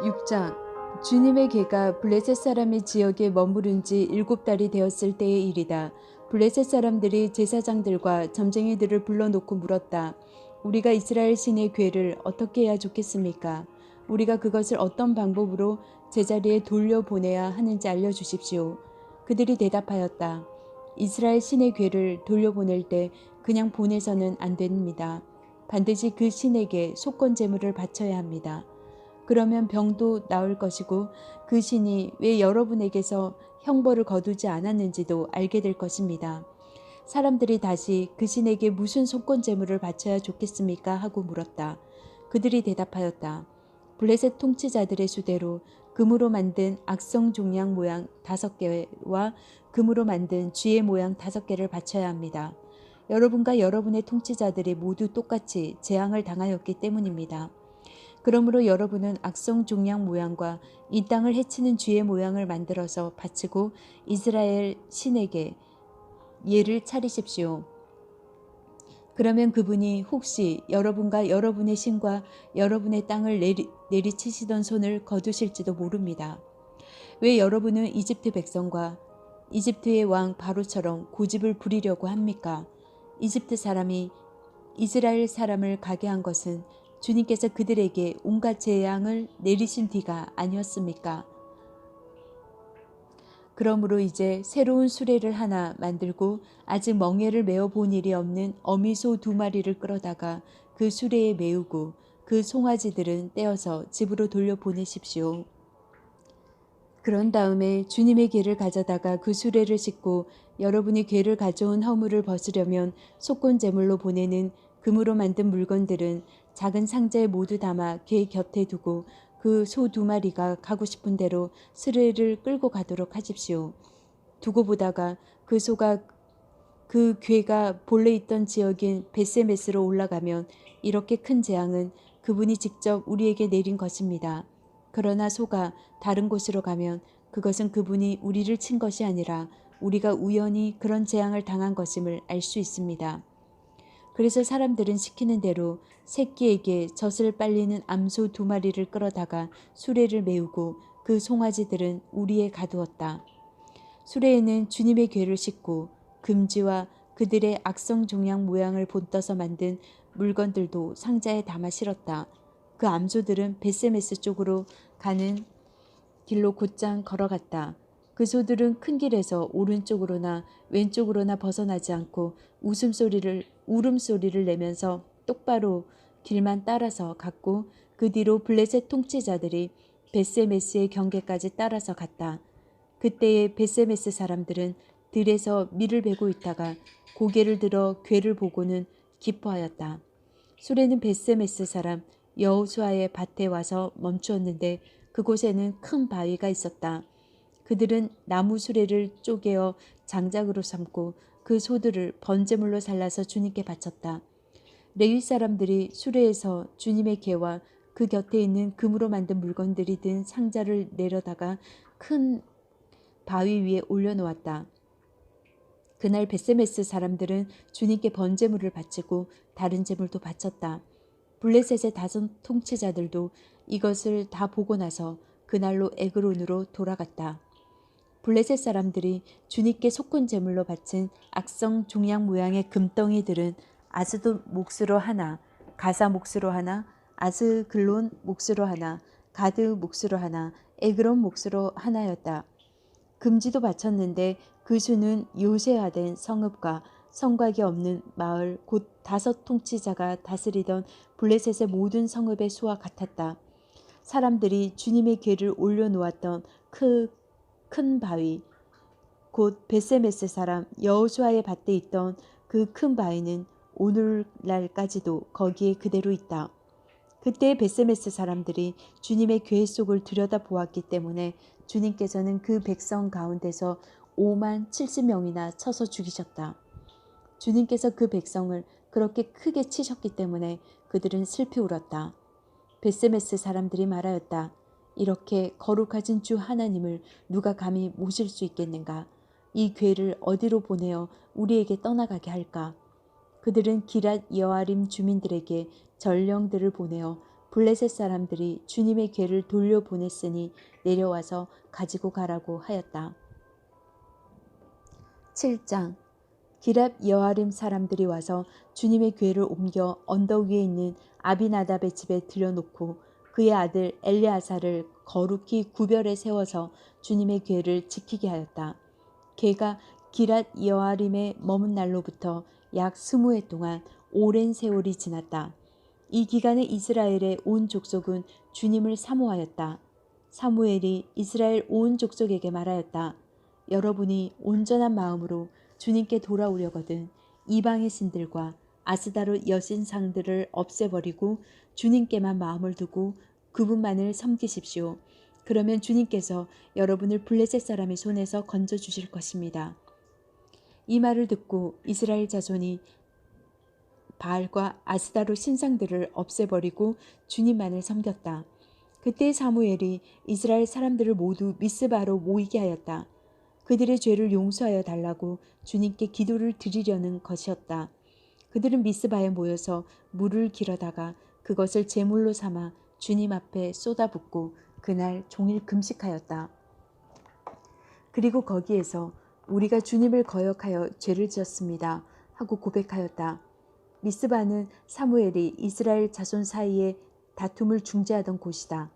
6장 주님의 괴가 블레셋 사람의 지역에 머무른 지 7달이 되었을 때의 일이다. 블레셋 사람들이 제사장들과 점쟁이들을 불러놓고 물었다. 우리가 이스라엘 신의 괴를 어떻게 해야 좋겠습니까? 우리가 그것을 어떤 방법으로 제자리에 돌려보내야 하는지 알려주십시오. 그들이 대답하였다. 이스라엘 신의 괴를 돌려보낼 때 그냥 보내서는 안 됩니다. 반드시 그 신에게 속건 제물을 바쳐야 합니다. 그러면 병도 나을 것이고 그 신이 왜 여러분에게서 형벌을 거두지 않았는지도 알게 될 것입니다. 사람들이 다시 그 신에게 무슨 속건 제물을 바쳐야 좋겠습니까? 하고 물었다. 그들이 대답하였다. 블레셋 통치자들의 수대로 금으로 만든 악성 종양 모양 5개와 금으로 만든 쥐의 모양 5개를 바쳐야 합니다. 여러분과 여러분의 통치자들이 모두 똑같이 재앙을 당하였기 때문입니다. 그러므로 여러분은 악성 종양 모양과 이 땅을 해치는 쥐의 모양을 만들어서 바치고 이스라엘 신에게 예를 차리십시오. 그러면 그분이 혹시 여러분과 여러분의 신과 여러분의 땅을 내리치시던 손을 거두실지도 모릅니다. 왜 여러분은 이집트 백성과 이집트의 왕 바로처럼 고집을 부리려고 합니까? 이집트 사람이 이스라엘 사람을 가게 한 것은 주님께서 그들에게 온갖 재앙을 내리신 뒤가 아니었습니까? 그러므로 이제 새로운 수레를 하나 만들고 아직 멍에를 메어 본 일이 없는 어미소 2마리를 끌어다가 그 수레에 메우고 그 송아지들은 떼어서 집으로 돌려보내십시오. 그런 다음에 주님의 괴를 가져다가 그 수레를 싣고 여러분이 괴를 가져온 허물을 벗으려면 속건 제물로 보내는 금으로 만든 물건들은 작은 상자에 모두 담아 괴 곁에 두고 그 소 2마리가 가고 싶은 대로 수레를 끌고 가도록 하십시오. 두고 보다가 그 소가 그 괴가 본래 있던 지역인 베세메스로 올라가면 이렇게 큰 재앙은 그분이 직접 우리에게 내린 것입니다. 그러나 소가 다른 곳으로 가면 그것은 그분이 우리를 친 것이 아니라 우리가 우연히 그런 재앙을 당한 것임을 알 수 있습니다. 그래서 사람들은 시키는 대로 새끼에게 젖을 빨리는 암소 2마리를 끌어다가 수레를 메우고 그 송아지들은 우리에 가두었다. 수레에는 주님의 괴를 싣고 금지와 그들의 악성 종양 모양을 본떠서 만든 물건들도 상자에 담아 실었다. 그 암소들은 베세메스 쪽으로 가는 길로 곧장 걸어갔다. 그 소들은 큰 길에서 오른쪽으로나 왼쪽으로나 벗어나지 않고 울음소리를 내면서 똑바로 길만 따라서 갔고 그 뒤로 블레셋 통치자들이 베세메스의 경계까지 따라서 갔다. 그때의 베세메스 사람들은 들에서 밀을 베고 있다가 고개를 들어 괴를 보고는 기뻐하였다. 수레는 베세메스 사람 여호수아의 밭에 와서 멈추었는데 그곳에는 큰 바위가 있었다. 그들은 나무 수레를 쪼개어 장작으로 삼고 그 소들을 번제물로 살라서 주님께 바쳤다. 레위 사람들이 수레에서 주님의 괴와 그 곁에 있는 금으로 만든 물건들이 든 상자를 내려다가 큰 바위 위에 올려놓았다. 그날 베세메스 사람들은 주님께 번제물을 바치고 다른 제물도 바쳤다. 블레셋의 다섯 통치자들도 이것을 다 보고 나서 그날로 에그론으로 돌아갔다. 블레셋 사람들이 주님께 속건 제물로 바친 악성 종양 모양의 금덩이들은 아스돗 몫으로 하나, 가사 몫으로 하나, 아스글론 몫으로 하나, 가드 몫으로 하나, 에그론 몫으로 하나였다. 금지도 바쳤는데 그 수는 요새화된 성읍과 성곽이 없는 마을 곧 5 통치자가 다스리던 블레셋의 모든 성읍의 수와 같았다. 사람들이 주님의 괴를 올려놓았던 큰 바위 곧 베세메스 사람 여호수아의 밭에 있던 그 큰 바위는 오늘날까지도 거기에 그대로 있다. 그때 베세메스 사람들이 주님의 괴 속을 들여다보았기 때문에 주님께서는 그 백성 가운데서 5만 70명이나 쳐서 죽이셨다. 주님께서 그 백성을 그렇게 크게 치셨기 때문에 그들은 슬피 울었다. 베세메스 사람들이 말하였다. 이렇게 거룩하신 주 하나님을 누가 감히 모실 수 있겠는가? 이 괴를 어디로 보내어 우리에게 떠나가게 할까? 그들은 기랏 여아림 주민들에게 전령들을 보내어 블레셋 사람들이 주님의 궤를 돌려보냈으니 내려와서 가지고 가라고 하였다. 7장. 기럇 여아림 사람들이 와서 주님의 궤를 옮겨 언덕 위에 있는 아비나답의 집에 들여놓고 그의 아들 엘리아사를 거룩히 구별해 세워서 주님의 궤를 지키게 하였다. 궤가 기럇 여아림에 머문 날로부터 약 20해 동안 오랜 세월이 지났다. 이 기간에 이스라엘의 온 족속은 주님을 사모하였다. 사무엘이 이스라엘 온 족속에게 말하였다. 여러분이 온전한 마음으로 주님께 돌아오려거든 이방의 신들과 아스다롯 여신상들을 없애버리고 주님께만 마음을 두고 그분만을 섬기십시오. 그러면 주님께서 여러분을 블레셋 사람의 손에서 건져주실 것입니다. 이 말을 듣고 이스라엘 자손이 바알과 아스다롯 신상들을 없애버리고 주님만을 섬겼다. 그때 사무엘이 이스라엘 사람들을 모두 미스바로 모이게 하였다. 그들의 죄를 용서하여 달라고 주님께 기도를 드리려는 것이었다. 그들은 미스바에 모여서 물을 길어다가 그것을 제물로 삼아 주님 앞에 쏟아붓고 그날 종일 금식하였다. 그리고 거기에서 우리가 주님을 거역하여 죄를 지었습니다 하고 고백하였다. 미스바는 사무엘이 이스라엘 자손 사이에 다툼을 중재하던 곳이다.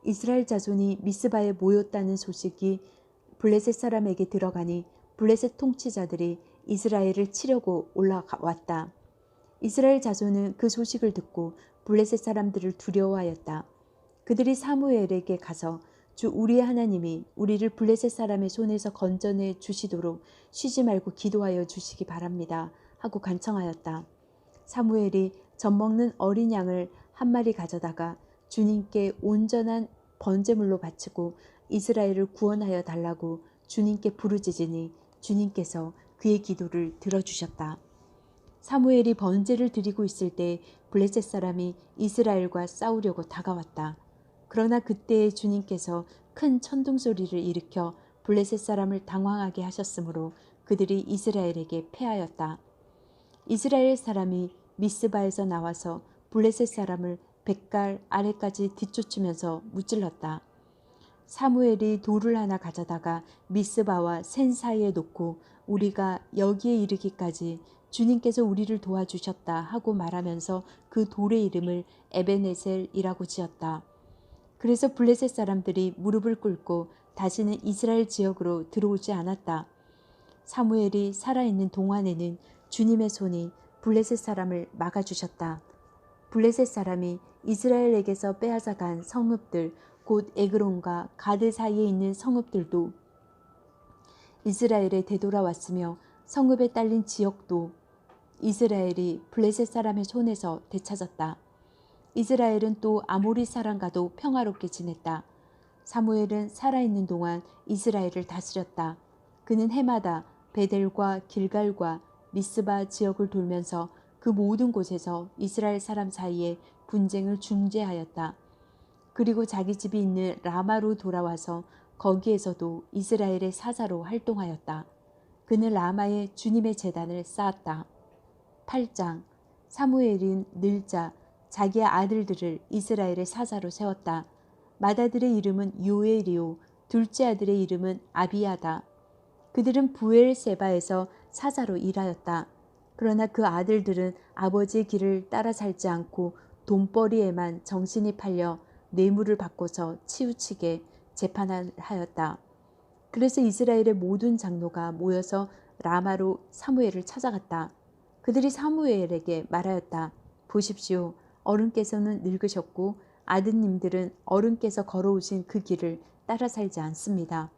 이스라엘 자손이 미스바에 모였다는 소식이 블레셋 사람에게 들어가니 블레셋 통치자들이 이스라엘을 치려고 올라왔다. 이스라엘 자손은 그 소식을 듣고 블레셋 사람들을 두려워하였다. 그들이 사무엘에게 가서 주 우리의 하나님이 우리를 블레셋 사람의 손에서 건져내 주시도록 쉬지 말고 기도하여 주시기 바랍니다 하고 간청하였다. 사무엘이 젖먹는 어린 양을 한 마리 가져다가 주님께 온전한 번제물로 바치고 이스라엘을 구원하여 달라고 주님께 부르짖으니 주님께서 그의 기도를 들어주셨다. 사무엘이 번제를 드리고 있을 때 블레셋 사람이 이스라엘과 싸우려고 다가왔다. 그러나 그때에 주님께서 큰 천둥 소리를 일으켜 블레셋 사람을 당황하게 하셨으므로 그들이 이스라엘에게 패하였다. 이스라엘 사람이 미스바에서 나와서 블레셋 사람을 뱃갈 아래까지 뒤쫓으면서 무찔렀다. 사무엘이 돌을 하나 가져다가 미스바와 센 사이에 놓고 우리가 여기에 이르기까지 주님께서 우리를 도와주셨다 하고 말하면서 그 돌의 이름을 에베네셀이라고 지었다. 그래서 블레셋 사람들이 무릎을 꿇고 다시는 이스라엘 지역으로 들어오지 않았다. 사무엘이 살아있는 동안에는 주님의 손이 블레셋 사람을 막아주셨다. 블레셋 사람이 이스라엘에게서 빼앗아간 성읍들 곧 에그론과 가드 사이에 있는 성읍들도 이스라엘에 되돌아왔으며 성읍에 딸린 지역도 이스라엘이 블레셋 사람의 손에서 되찾았다. 이스라엘은 또 아모리 사람과도 평화롭게 지냈다. 사무엘은 살아있는 동안 이스라엘을 다스렸다. 그는 해마다 베델과 길갈과 미스바 지역을 돌면서 그 모든 곳에서 이스라엘 사람 사이에 분쟁을 중재하였다. 그리고 자기 집이 있는 라마로 돌아와서 거기에서도 이스라엘의 사사로 활동하였다. 그는 라마에 주님의 제단을 쌓았다. 8장. 사무엘은 늙자 자기의 아들들을 이스라엘의 사사로 세웠다. 맏아들의 이름은 요엘이요 둘째 아들의 이름은 아비야다. 그들은 부엘세바에서 사사로 일하였다. 그러나 그 아들들은 아버지의 길을 따라 살지 않고 돈벌이에만 정신이 팔려 뇌물을 받고서 치우치게 재판하였다. 그래서 이스라엘의 모든 장로가 모여서 라마로 사무엘을 찾아갔다. 그들이 사무엘에게 말하였다. 보십시오. 어른께서는 늙으셨고 아드님들은 어른께서 걸어오신 그 길을 따라 살지 않습니다.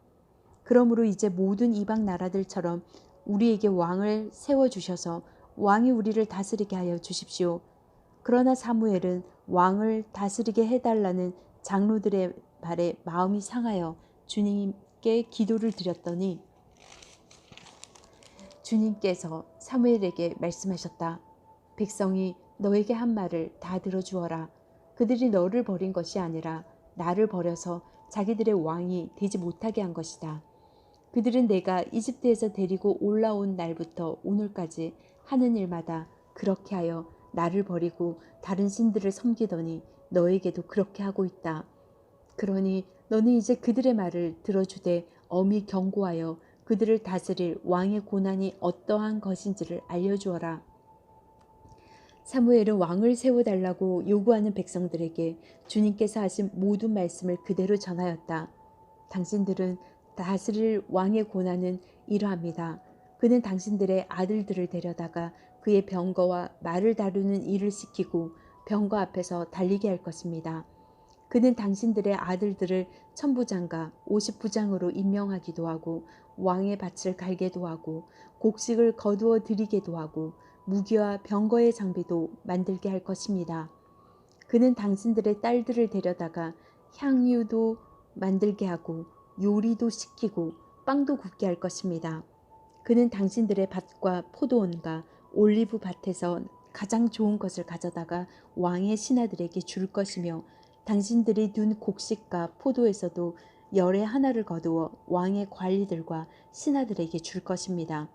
그러므로 이제 모든 이방 나라들처럼 우리에게 왕을 세워주셔서 왕이 우리를 다스리게 하여 주십시오. 그러나 사무엘은 왕을 다스리게 해달라는 장로들의 말에 마음이 상하여 주님께 기도를 드렸더니 주님께서 사무엘에게 말씀하셨다. 백성이 너에게 한 말을 다 들어주어라. 그들이 너를 버린 것이 아니라 나를 버려서 자기들의 왕이 되지 못하게 한 것이다. 그들은 내가 이집트에서 데리고 올라온 날부터 오늘까지 하는 일마다 그렇게 하여 나를 버리고 다른 신들을 섬기더니 너에게도 그렇게 하고 있다. 그러니 너는 이제 그들의 말을 들어주되 엄히 경고하여 그들을 다스릴 왕의 고난이 어떠한 것인지를 알려주어라. 사무엘은 왕을 세워달라고 요구하는 백성들에게 주님께서 하신 모든 말씀을 그대로 전하였다. 당신들은 다스릴 왕의 고난은 이러합니다. 그는 당신들의 아들들을 데려다가 그의 병거와 말을 다루는 일을 시키고 병거 앞에서 달리게 할 것입니다. 그는 당신들의 아들들을 천부장과 50부장으로 임명하기도 하고 왕의 밭을 갈게도 하고 곡식을 거두어 들이게도 하고 무기와 병거의 장비도 만들게 할 것입니다. 그는 당신들의 딸들을 데려다가 향유도 만들게 하고 요리도 시키고 빵도 굽게 할 것입니다. 그는 당신들의 밭과 포도원과 올리브 밭에서 가장 좋은 것을 가져다가 왕의 신하들에게 줄 것이며 당신들이 둔 곡식과 포도에서도 열의 하나를 거두어 왕의 관리들과 신하들에게 줄 것입니다.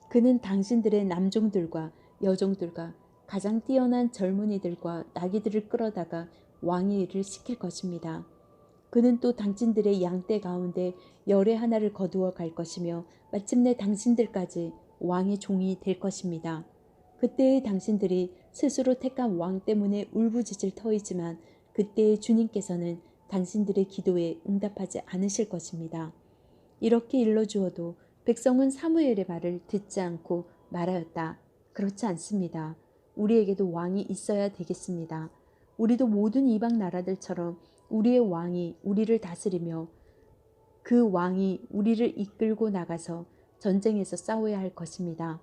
그는 당신들의 남종들과 여종들과 가장 뛰어난 젊은이들과 나귀들을 끌어다가 왕의 일을 시킬 것입니다. 그는 또 당신들의 양떼 가운데 열의 하나를 거두어 갈 것이며 마침내 당신들까지 왕의 종이 될 것입니다. 그때의 당신들이 스스로 택한 왕 때문에 울부짖을 터이지만 그때의 주님께서는 당신들의 기도에 응답하지 않으실 것입니다. 이렇게 일러주어도 백성은 사무엘의 말을 듣지 않고 말하였다. 그렇지 않습니다. 우리에게도 왕이 있어야 되겠습니다. 우리도 모든 이방 나라들처럼 우리의 왕이 우리를 다스리며 그 왕이 우리를 이끌고 나가서 전쟁에서 싸워야 할 것입니다.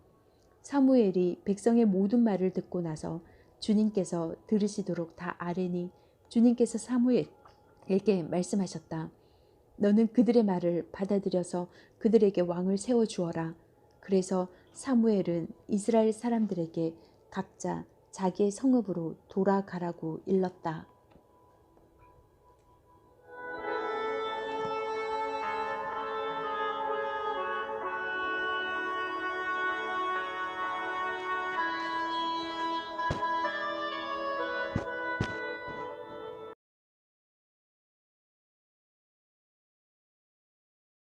사무엘이 백성의 모든 말을 듣고 나서 주님께서 들으시도록 다 아뢰니 주님께서 사무엘에게 말씀하셨다. 너는 그들의 말을 받아들여서 그들에게 왕을 세워주어라. 그래서 사무엘은 이스라엘 사람들에게 각자 자기의 성읍으로 돌아가라고 일렀다.